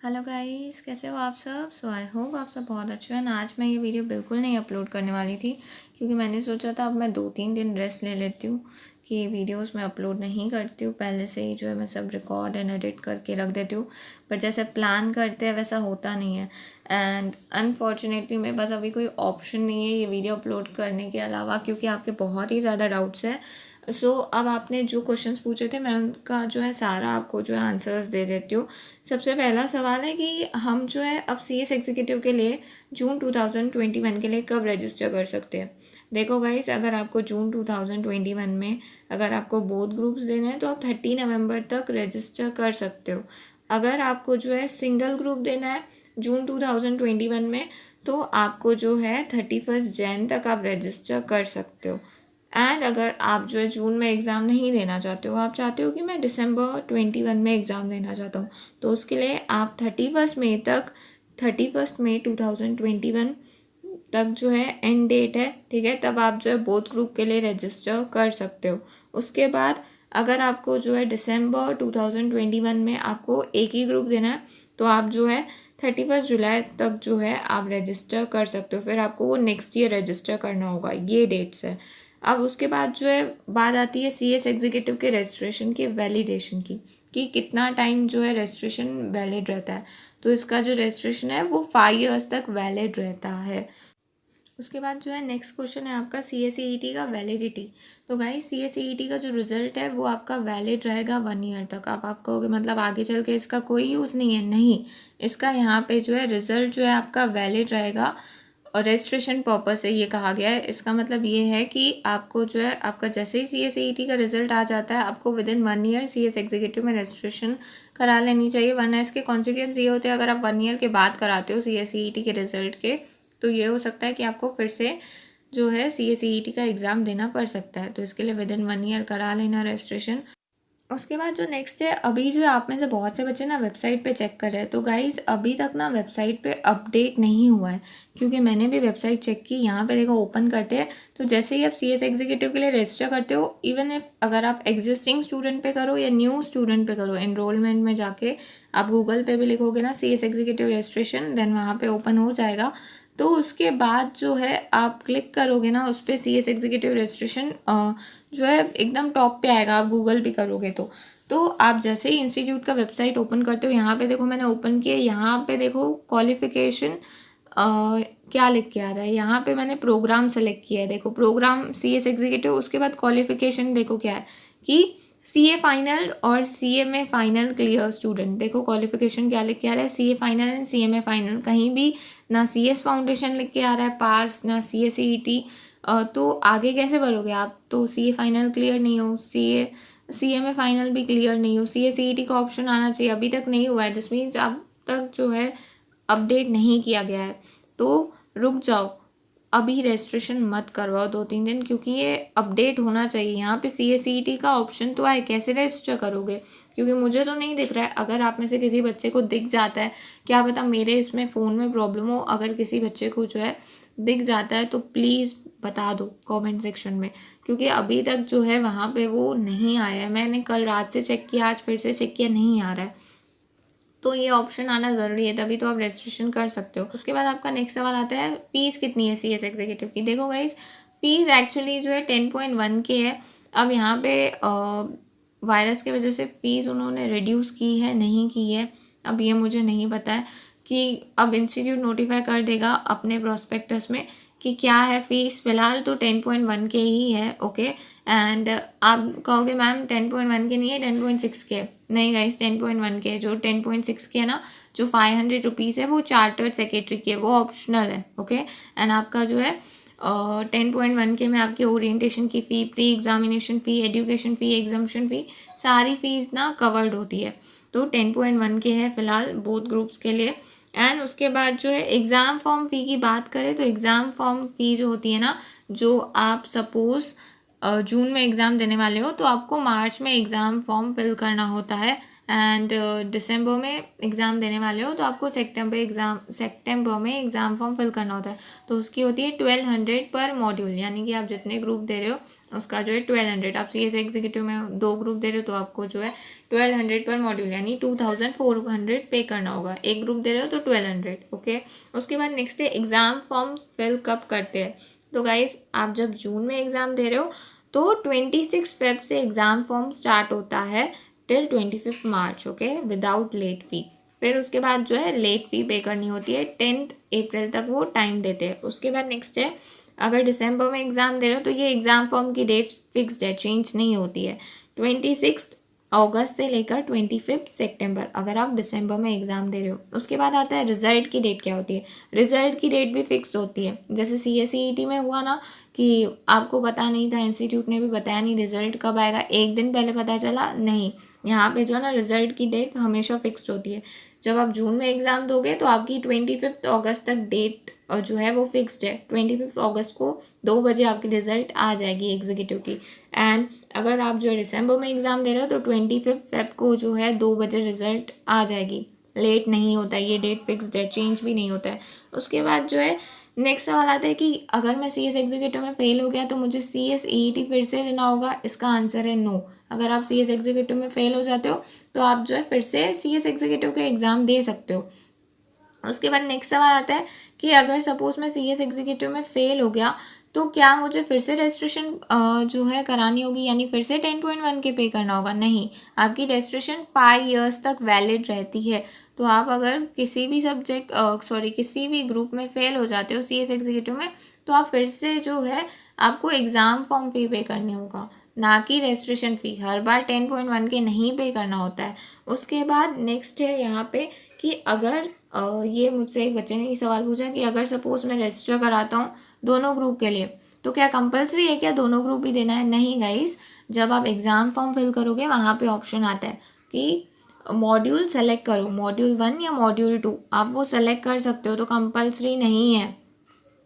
Hello guys, कैसे हो आप सब। आई होप आप सब बहुत अच्छे हैं। आज मैं ये वीडियो बिल्कुल नहीं अपलोड करने वाली थी क्योंकि मैंने सोचा था अब मैं 2-3 दिन रेस्ट ले लेती हूँ कि वीडियोस मैं अपलोड नहीं करती हूँ। पहले से ही जो है मैं सब रिकॉर्ड एंड एडिट करके रख देती हूँ, बट जैसे प्लान करते हैं वैसा होता नहीं है। एंड अनफॉर्चुनेटली मेरे पास अभी कोई ऑप्शन नहीं है ये वीडियो अपलोड करने के अलावा, क्योंकि आपके बहुत ही ज़्यादा डाउट्स हैं। अब आपने जो क्वेश्चंस पूछे थे मैं उनका जो है सारा आपको जो है आंसर्स दे देती हूँ। सबसे पहला सवाल है कि हम जो है अब सीएस एग्जीक्यूटिव के लिए जून 2021 के लिए कब रजिस्टर कर सकते हैं। देखो गाइस, अगर आपको जून 2021 में अगर आपको बोथ ग्रुप्स देना है तो आप 30 नवंबर तक रजिस्टर कर सकते हो। अगर आपको जो है सिंगल ग्रुप देना है जून 2021 में तो आपको जो है 31 जैन तक आप रजिस्टर कर सकते हो। एंड अगर आप जो है जून में एग्ज़ाम नहीं देना चाहते हो, आप चाहते हो कि मैं दिसंबर 21 में एग्ज़ाम देना चाहता हूँ, तो उसके लिए आप 31 मई 2021 तक जो है एंड डेट है, ठीक है। तब आप जो है बोथ ग्रुप के लिए रजिस्टर कर सकते हो। उसके बाद अगर आपको जो है दिसंबर 2021 में आपको एक ही ग्रुप देना है तो आप जो है 31 जुलाई तक जो है आप रजिस्टर कर सकते हो। फिर आपको वो नेक्स्ट ईयर रजिस्टर करना होगा, ये डेट्स है। अब उसके बाद जो है बात आती है सीएस एग्जीक्यूटिव के रजिस्ट्रेशन की वैलिडेशन की, कि कितना टाइम जो है रजिस्ट्रेशन वैलिड रहता है। तो इसका जो रजिस्ट्रेशन है वो 5 ईयर्स तक वैलिड रहता है। उसके बाद जो है नेक्स्ट क्वेश्चन है आपका सीएसईईटी का वैलिडिटी। तो गाइस, सीएसईईटी का जो रिजल्ट है वो आपका वैलिड रहेगा 1 ईयर तक। आप कहोगे मतलब आगे चल के इसका कोई यूज़ नहीं है। नहीं, इसका यहाँ पे जो है रिजल्ट जो है आपका वैलिड रहेगा और रजिस्ट्रेशन पर्पज से ये कहा गया है। इसका मतलब ये है कि आपको जो है आपका जैसे ही सीएसईईटी का रिजल्ट आ जाता है आपको विदिन 1 ईयर सीएस एग्जीक्यूटिव में रजिस्ट्रेशन करा लेनी चाहिए, वरना इसके कॉन्सिक्वेंस ये होते हैं अगर आप 1 ईयर के बाद कराते हो सीएसईईटी के रिजल्ट के, तो ये हो सकता है कि आपको फिर से जो है सीएसईईटी का एग्ज़ाम देना पड़ सकता है। तो इसके लिए विदिन 1 ईयर करा लेना रजिस्ट्रेशन। उसके बाद जो नेक्स्ट है, अभी जो आप में से बहुत से बच्चे ना वेबसाइट पे चेक कर रहे हैं, तो गाइस अभी तक ना वेबसाइट पे अपडेट नहीं हुआ है, क्योंकि मैंने भी वेबसाइट चेक की। यहाँ पे देखो ओपन करते हैं तो जैसे ही आप सीएस एग्जीक्यूटिव के लिए रजिस्टर करते हो, इवन इफ अगर आप एग्जिस्टिंग स्टूडेंट पे करो या न्यू स्टूडेंट पे करो, एनरोलमेंट में जाके आप गूगल पे भी लिखोगे ना सीएस एग्जीक्यूटिव रजिस्ट्रेशन, देन वहाँ पे ओपन हो जाएगा। तो उसके बाद जो है आप क्लिक करोगे ना उस पर सीएस एग्जीक्यूटिव रजिस्ट्रेशन जो है एकदम टॉप पे आएगा, आप गूगल भी करोगे तो आप जैसे ही इंस्टीट्यूट का वेबसाइट ओपन करते हो, यहाँ पे देखो मैंने ओपन किया, यहाँ पे देखो क्वालिफिकेशन क्या लिख के आ रहा है, यहाँ पे मैंने प्रोग्राम सेलेक्ट किया है। देखो प्रोग्राम सीएस एग्जीक्यूटिव, उसके बाद क्वालिफिकेशन देखो क्या है कि सीए फाइनल और सीएमए फाइनल क्लियर स्टूडेंट। देखो क्वालिफिकेशन क्या लिख के आ रहा है, CA final and CMA final. कहीं भी ना सीएस फाउंडेशन लिख के आ रहा है पास, ना सीएसईईटी। तो आगे कैसे भरोगे आप, तो सीए फाइनल क्लियर नहीं हो, सीएमए फाइनल भी क्लियर नहीं हो, सीएसईईटी का ऑप्शन आना चाहिए, अभी तक नहीं हुआ है। दिस मीन्स अब तक जो है अपडेट नहीं किया गया है। तो रुक जाओ, अभी रजिस्ट्रेशन मत करवाओ 2-3 दिन, क्योंकि ये अपडेट होना चाहिए। यहाँ पे सीएसईईटी का ऑप्शन तो आए, कैसे रजिस्टर करोगे, क्योंकि मुझे तो नहीं दिख रहा है। अगर आप में से किसी बच्चे को दिख जाता है, क्या पता मेरे इसमें फ़ोन में प्रॉब्लम हो, अगर किसी बच्चे को जो है दिख जाता है तो प्लीज़ बता दो कमेंट सेक्शन में, क्योंकि अभी तक जो है वहाँ पे वो नहीं आया है। मैंने कल रात से चेक किया, आज फिर से चेक किया, नहीं आ रहा है। तो ये ऑप्शन आना ज़रूरी है, तभी तो आप रजिस्ट्रेशन कर सकते हो। उसके बाद आपका नेक्स्ट सवाल आता है फ़ीस कितनी है सीएस एग्जीक्यूटिव की। देखो गाइस, फ़ीस एक्चुअली जो है 10.1 के है। अब यहाँ पे वायरस की वजह से फ़ीस उन्होंने रिड्यूस की है नहीं की है, अब ये मुझे नहीं पता है। कि अब इंस्टीट्यूट नोटिफाई कर देगा अपने प्रोस्पेक्टस में कि क्या है फ़ीस। फ़िलहाल तो 10.1 के ही है, ओके। एंड आप कहोगे मैम 10.1 के नहीं है, 10.6 के। नहीं गाइस, 10.1 के। जो 10.6 के है ना, जो 500 रुपीज़ है वो चार्टर्ड सेक्रेटरी की है, वो ऑप्शनल है, ओके। एंड आपका जो है 10.1 के में आपकी ओरिएंटेशन की फ़ी, प्री एग्जामिनेशन फ़ी, एजुकेशन फ़ी, एग्जामिनेशन फ़ी, सारी फीस ना कवर्ड होती है। तो 10.1 के है फ़िलहाल बोथ ग्रुप्स के लिए। एंड उसके बाद जो है एग्ज़ाम फॉर्म फ़ी की बात करें तो एग्ज़ाम फॉर्म फ़ी जो होती है ना, जो आप सपोज़ जून में एग्ज़ाम देने वाले हो तो आपको मार्च में एग्ज़ाम फॉर्म फिल करना होता है। एंड दिसंबर में एग्ज़ाम देने वाले हो तो आपको सेप्टेम्बर में एग्ज़ाम फॉर्म फिल करना होता है। तो उसकी होती है 1200 पर मॉड्यूल, यानी कि आप जितने ग्रुप दे रहे हो उसका जो है 1200। आप CS एग्जीक्यूटिव में 2 ग्रुप दे रहे हो तो आपको जो है 1200 पर मॉड्यूल यानी 2400 पे करना होगा। एक ग्रुप दे रहे हो तो 1200। ओके, उसके बाद नेक्स्ट है एग्ज़ाम फॉर्म फिल कब करते हैं। तो गाइज आप जब जून में एग्ज़ाम दे रहे हो तो 26 फेब से एग्ज़ाम फॉर्म स्टार्ट होता है टिल 25 मार्च। ओके, विदाउट लेट फ़ी। फिर उसके बाद जो है लेट फ़ी पे करनी होती है, 10 अप्रैल तक वो टाइम देते हैं। उसके बाद नेक्स्ट है अगर दिसंबर में एग्ज़ाम दे रहे हो तो ये एग्ज़ाम फॉर्म की डेट फिक्स्ड है, चेंज नहीं होती है। 26 अगस्त से लेकर 25 सितंबर अगर आप दिसंबर में एग्ज़ाम दे रहे हो। उसके बाद आता है रिज़ल्ट की डेट क्या होती है। रिज़ल्ट की डेट भी फिक्स होती है, जैसे CSEET में हुआ ना कि आपको पता नहीं था, इंस्टीट्यूट ने भी बताया नहीं रिज़ल्ट कब आएगा, एक दिन पहले पता चला, नहीं, यहाँ पे जो है ना रिज़ल्ट की डेट हमेशा फिक्स्ड होती है। जब आप जून में एग्ज़ाम दोगे तो आपकी 25 अगस्त तक डेट जो है वो फिक्स्ड है। 25 अगस्त को 2 बजे आपकी रिज़ल्ट आ जाएगी एग्जीक्यूटिव की। एंड अगर आप जो है दिसंबर में एग्ज़ाम दे रहे हो तो 25 फेब को जो है 2 बजे रिज़ल्ट आ जाएगी। लेट नहीं होता है, ये डेट फिक्स्ड है, चेंज भी नहीं होता है। उसके बाद जो है नेक्स्ट सवाल आता है कि अगर मैं CS एग्जीक्यूटिव में फ़ेल हो गया तो मुझे CSEET फिर से देना होगा। इसका आंसर है नो। अगर आप CS एग्जीक्यूटिव में फ़ेल हो जाते हो तो आप जो है फिर से CS एग्जीक्यूटिव के एग्ज़ाम दे सकते हो। उसके बाद नेक्स्ट सवाल आता है कि अगर सपोज मैं CS एग्जीक्यूटिव में फ़ेल हो गया तो क्या मुझे फिर से रजिस्ट्रेशन जो है करानी होगी, यानी फिर से 10.1 के पे करना होगा। नहीं, आपकी रजिस्ट्रेशन 5 ईयर्स तक वैलिड रहती है। तो आप अगर किसी भी किसी भी ग्रुप में फ़ेल हो जाते हो CS एग्जीक्यूटिव में तो आप फिर से जो है आपको एग्ज़ाम फॉर्म फ़ी पे करनी होगा, ना कि रजिस्ट्रेशन फ़ी। हर बार 10.1 के नहीं पे करना होता है। उसके बाद नेक्स्ट है यहाँ पे कि अगर ये मुझसे एक बच्चे ने ये सवाल पूछा कि अगर सपोज़ मैं रजिस्टर कराता हूँ दोनों ग्रुप के लिए तो क्या कंपलसरी है क्या दोनों ग्रुप ही देना है। नहीं गाइस, जब आप एग्ज़ाम फॉर्म फिल करोगे वहाँ पे ऑप्शन आता है कि मॉड्यूल सेलेक्ट करो, मॉड्यूल 1 या मॉड्यूल 2, आप वो सेलेक्ट कर सकते हो, तो कंपलसरी नहीं है।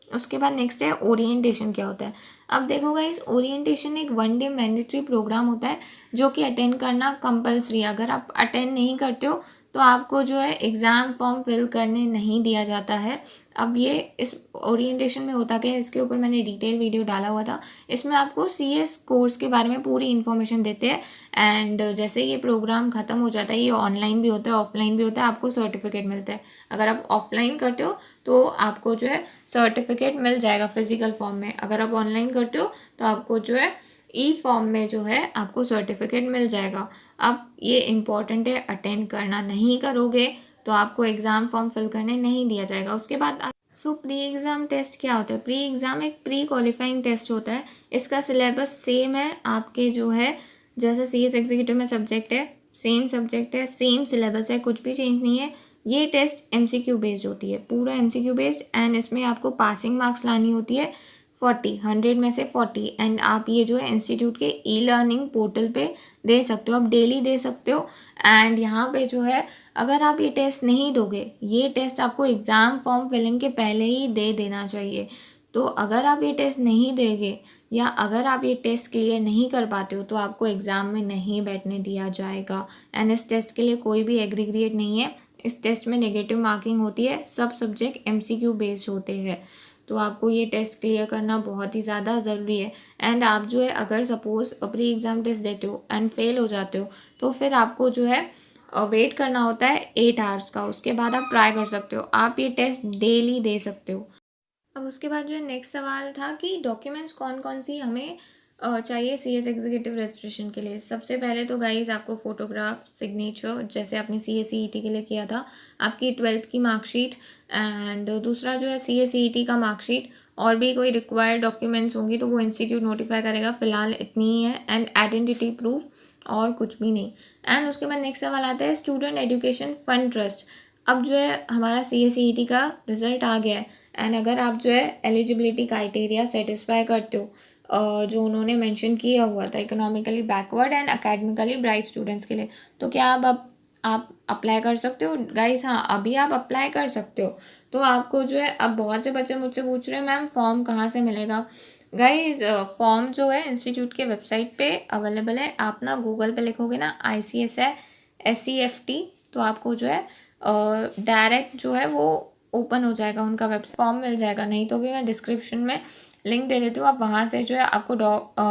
उसके बाद नेक्स्ट है ओरिएंटेशन क्या होता है। अब देखो गाइस, ओरिएंटेशन एक 1 डे मैंडेटरी प्रोग्राम होता है जो कि अटेंड करना कंपलसरी है। अगर आप अटेंड नहीं करते हो तो आपको जो है एग्ज़ाम फॉर्म फिल करने नहीं दिया जाता है। अब ये इस ओरिएंटेशन में होता क्या है, इसके ऊपर मैंने डिटेल वीडियो डाला हुआ था। इसमें आपको CS कोर्स के बारे में पूरी इन्फॉर्मेशन देते हैं। एंड जैसे ये प्रोग्राम ख़त्म हो जाता है, ये ऑनलाइन भी होता है ऑफलाइन भी होता है, आपको सर्टिफिकेट मिलता है। अगर आप ऑफलाइन करते हो तो आपको जो है सर्टिफिकेट मिल जाएगा फिजिकल फॉर्म में। अगर आप ऑनलाइन करते हो तो आपको जो है फॉर्म में जो है आपको सर्टिफिकेट मिल जाएगा। अब ये इम्पॉर्टेंट है, अटेंड करना नहीं करोगे तो आपको एग्ज़ाम फॉर्म फिल करने नहीं दिया जाएगा। उसके बाद प्री एग्ज़ाम टेस्ट क्या होता है। प्री एग्ज़ाम एक प्री क्वालिफाइंग टेस्ट होता है। इसका सिलेबस सेम है आपके जो है जैसे CS एग्जीक्यूटिव में सब्जेक्ट है, सेम सब्जेक्ट है, सेम सिलेबस है, कुछ भी चेंज नहीं है। ये टेस्ट MCQ बेस्ड होती है, पूरा MCQ बेस्ड। एंड इसमें आपको पासिंग मार्क्स लानी होती है 100 में से 40। एंड आप ये जो है इंस्टीट्यूट के E-लर्निंग पोर्टल पे दे सकते हो, आप डेली दे सकते हो। एंड यहाँ पे जो है अगर आप ये टेस्ट नहीं दोगे, ये टेस्ट आपको एग्ज़ाम फॉर्म फिलिंग के पहले ही दे देना चाहिए। तो अगर आप ये टेस्ट नहीं देंगे या अगर आप ये टेस्ट क्लियर नहीं कर पाते हो तो आपको एग्ज़ाम में नहीं बैठने दिया जाएगा। एंड इस टेस्ट के लिए कोई भी एग्रीग्रेड नहीं है। इस टेस्ट में नेगेटिव मार्किंग होती है, सब सब्जेक्ट MCQ बेस्ड होते हैं। तो आपको ये टेस्ट क्लियर करना बहुत ही ज़्यादा ज़रूरी है। एंड आप जो है अगर सपोज़ प्री एग्ज़ाम टेस्ट देते हो एंड फेल हो जाते हो तो फिर आपको जो है वेट करना होता है 8 आवर्स का। उसके बाद आप ट्राई कर सकते हो, आप ये टेस्ट डेली दे सकते हो। अब उसके बाद जो है नेक्स्ट सवाल था कि डॉक्यूमेंट्स कौन कौन सी हमें चाहिए CS एग्जीक्यूटिव रजिस्ट्रेशन के लिए। सबसे पहले तो गाइज आपको फ़ोटोग्राफ, सिग्नेचर जैसे आपने CSEET के लिए किया था, आपकी 12th की मार्कशीट, एंड दूसरा जो है CSEET का मार्कशीट। और भी कोई रिक्वायर्ड डॉक्यूमेंट्स होंगी तो वो इंस्टीट्यूट नोटिफाई करेगा, फ़िलहाल इतनी ही है। एंड आइडेंटिटी प्रूफ, और कुछ भी नहीं। एंड उसके बाद नेक्स्ट सवाल आता है स्टूडेंट एजुकेशन फ़ंड ट्रस्ट। अब जो है हमारा CSEET का रिज़ल्ट आ गया है एंड अगर आप जो है एलिजिबिलिटी क्राइटेरिया सेटिस्फाई करते हो जो उन्होंने मेंशन किया हुआ था economically backward and academically bright students के लिए, तो क्या अब आप अप्लाई कर सकते हो गाइस। हाँ, अभी आप अप्लाई कर सकते हो। तो आपको जो है अब बहुत से बच्चे मुझसे पूछ रहे हैं मैम फॉर्म कहाँ से मिलेगा। गाइस फॉर्म जो है इंस्टीट्यूट के वेबसाइट पे अवेलेबल है। आप ना गूगल पे लिखोगे ना ICSI SCFT, तो आपको जो है डायरेक्ट जो है वो ओपन हो जाएगा उनका वेबसाइट, फॉर्म मिल जाएगा। नहीं तो भी मैं डिस्क्रिप्शन में लिंक दे देती हूँ, आप वहाँ से जो है आपको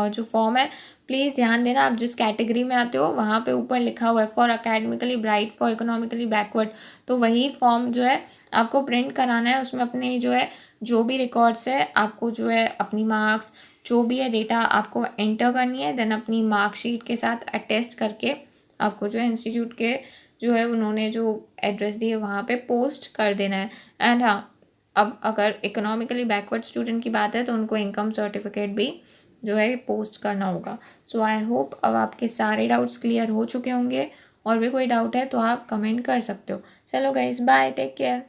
जो फॉर्म है, प्लीज़ ध्यान देना आप जिस कैटेगरी में आते हो वहाँ पे ऊपर लिखा हुआ है for academically bright, for economically backward, तो वही फॉर्म जो है आपको प्रिंट कराना है। उसमें अपने जो है जो भी रिकॉर्ड्स है आपको जो है अपनी मार्क्स जो भी है डेटा आपको एंटर करनी है, देन अपनी मार्कशीट के साथ अटेस्ट करके आपको जो है इंस्टीट्यूट के जो है उन्होंने जो एड्रेस दिए वहाँ पे पोस्ट कर देना है। एंड हाँ, अब अगर इकोनॉमिकली बैकवर्ड स्टूडेंट की बात है तो उनको इनकम सर्टिफिकेट भी जो है पोस्ट करना होगा। सो आई होप अब आपके सारे डाउट्स क्लियर हो चुके होंगे। और भी कोई डाउट है तो आप कमेंट कर सकते हो। चलो गाइस, बाय, टेक केयर।